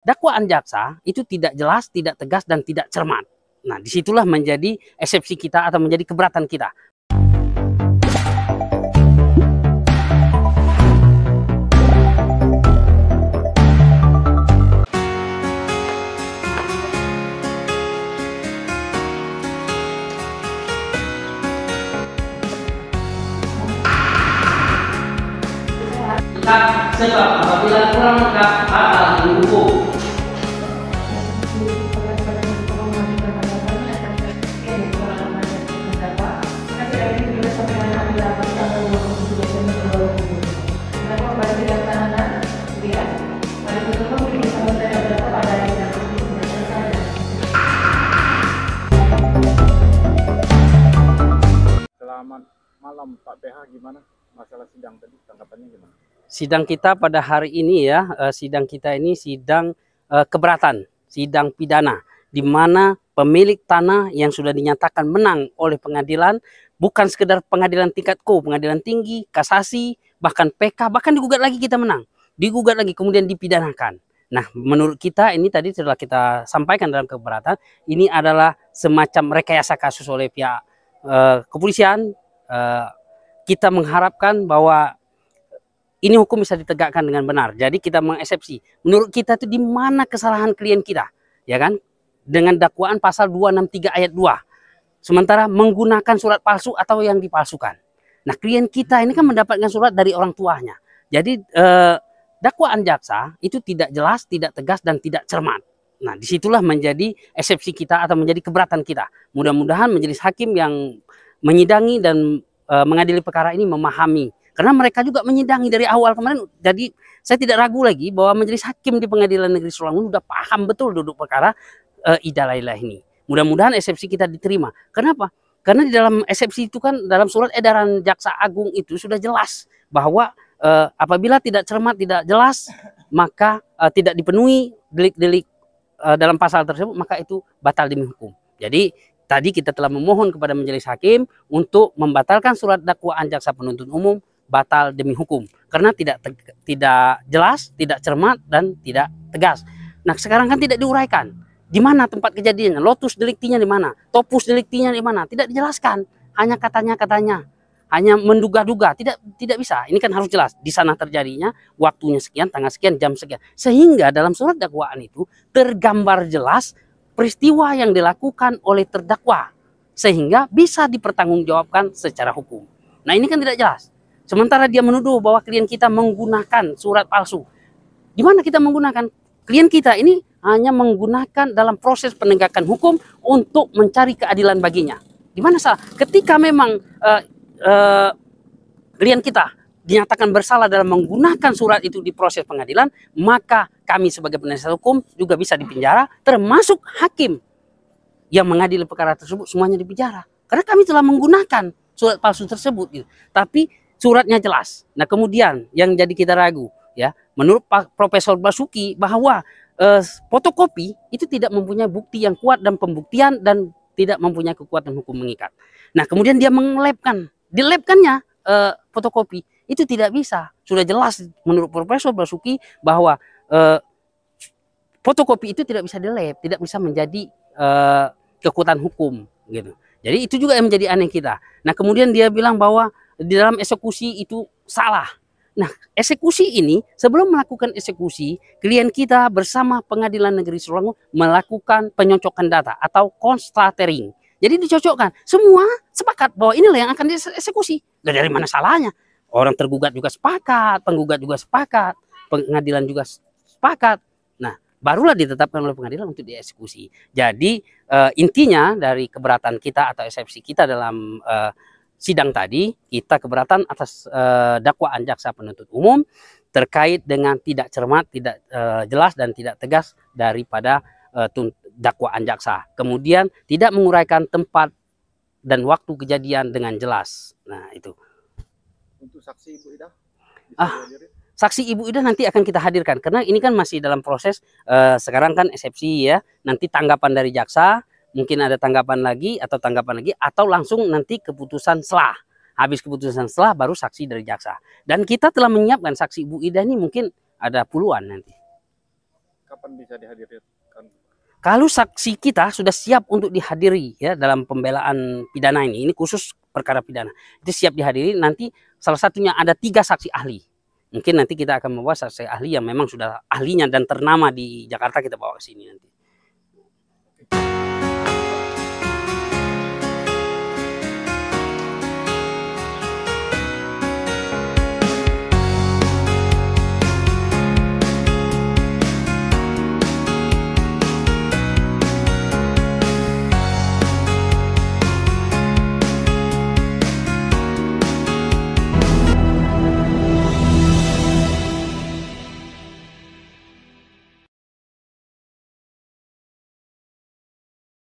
Dakwaan jaksa itu tidak jelas, tidak tegas, dan tidak cermat. Nah, disitulah menjadi eksepsi kita atau menjadi keberatan kita. Sebab apabila kurang lengkap batal dihukum. Selamat malam Pak PH, gimana masalah sidang tadi, tanggapannya gimana? Sidang kita pada hari ini ya, sidang kita ini sidang keberatan, sidang pidana, di mana pemilik tanah yang sudah dinyatakan menang oleh pengadilan, bukan sekedar pengadilan tingkat pengadilan tinggi, kasasi, bahkan PK, bahkan digugat lagi kita menang, digugat lagi kemudian dipidanakan. Nah, menurut kita ini tadi sudah kita sampaikan dalam keberatan, ini adalah semacam rekayasa kasus oleh pihak kepolisian. Kita mengharapkan bahwa ini hukum bisa ditegakkan dengan benar. Jadi kita mengeksepsi. Menurut kita itu di mana kesalahan klien kita, ya kan? Dengan dakwaan pasal 263 ayat 2. Sementara menggunakan surat palsu atau yang dipalsukan. Nah, klien kita ini kan mendapatkan surat dari orang tuanya. Jadi dakwaan jaksa itu tidak jelas, tidak tegas, dan tidak cermat. Nah, disitulah menjadi eksepsi kita atau menjadi keberatan kita. Mudah-mudahan majelis hakim yang menyidangi dan mengadili perkara ini memahami. Karena mereka juga menyidangi dari awal kemarin. Jadi saya tidak ragu lagi bahwa majelis hakim di Pengadilan Negeri Sulangun sudah paham betul duduk perkara idalailah ini. Mudah-mudahan eksepsi kita diterima. Kenapa? Karena di dalam eksepsi itu kan dalam surat edaran Jaksa Agung itu sudah jelas bahwa apabila tidak cermat, tidak jelas, maka tidak dipenuhi delik-delik dalam pasal tersebut, maka itu batal demi hukum. Jadi tadi kita telah memohon kepada majelis hakim untuk membatalkan surat dakwaan jaksa penuntut umum batal demi hukum karena tidak jelas, tidak cermat, dan tidak tegas. Nah, sekarang kan tidak diuraikan di mana tempat kejadiannya, lotus deliktinya di mana, topus deliktinya di mana, tidak dijelaskan. Hanya katanya, hanya menduga-duga, tidak bisa. Ini kan harus jelas di sana terjadinya, waktunya sekian, tanggal sekian, jam sekian. Sehingga dalam surat dakwaan itu tergambar jelas peristiwa yang dilakukan oleh terdakwa sehingga bisa dipertanggungjawabkan secara hukum. Nah, ini kan tidak jelas. Sementara dia menuduh bahwa klien kita menggunakan surat palsu. Di mana kita menggunakan? Klien kita ini hanya menggunakan dalam proses penegakan hukum untuk mencari keadilan baginya. Di mana salah? Ketika memang klien kita dinyatakan bersalah dalam menggunakan surat itu di proses pengadilan, maka kami sebagai penasihat hukum juga bisa dipenjara, termasuk hakim yang mengadili perkara tersebut semuanya dipenjara. Karena kami telah menggunakan surat palsu tersebut. Gitu. Tapi suratnya jelas. Nah, kemudian yang jadi kita ragu, ya, menurut Pak Profesor Basuki bahwa fotokopi itu tidak mempunyai bukti yang kuat dan pembuktian dan tidak mempunyai kekuatan hukum mengikat. Nah, kemudian dia dilabkannya fotokopi itu tidak bisa. Sudah jelas menurut Profesor Basuki bahwa fotokopi itu tidak bisa dilab, tidak bisa menjadi kekuatan hukum, gitu. Jadi itu juga yang menjadi aneh kita. Nah, kemudian dia bilang bahwa di dalam eksekusi itu salah. Nah, eksekusi ini sebelum melakukan eksekusi, klien kita bersama Pengadilan Negeri Sulangun melakukan penyocokan data atau constatering. Jadi dicocokkan, semua sepakat bahwa inilah yang akan dieksekusi. Dari mana salahnya? Orang tergugat juga sepakat, penggugat juga sepakat, pengadilan juga sepakat. Nah, barulah ditetapkan oleh pengadilan untuk dieksekusi. Jadi intinya dari keberatan kita atau eksepsi kita dalam sidang tadi, kita keberatan atas dakwaan jaksa penuntut umum terkait dengan tidak cermat, tidak jelas, dan tidak tegas daripada dakwaan jaksa. Kemudian tidak menguraikan tempat dan waktu kejadian dengan jelas. Nah, itu. Untuk saksi Ibu Ida? Saksi Ibu Ida nanti akan kita hadirkan karena ini kan masih dalam proses. Sekarang kan eksepsi ya. Nanti tanggapan dari jaksa. Mungkin ada tanggapan lagi atau langsung nanti keputusan selah. Habis keputusan selah baru saksi dari jaksa. Dan kita telah menyiapkan saksi Ibu Ida ini mungkin ada puluhan nanti. kapan bisa dihadirkan? Kalau saksi kita sudah siap untuk dihadiri ya dalam pembelaan pidana ini khusus perkara pidana, itu siap dihadiri. Nanti salah satunya ada 3 saksi ahli. Mungkin nanti kita akan membawa saksi ahli yang memang sudah ahlinya dan ternama di Jakarta, kita bawa ke sini nanti.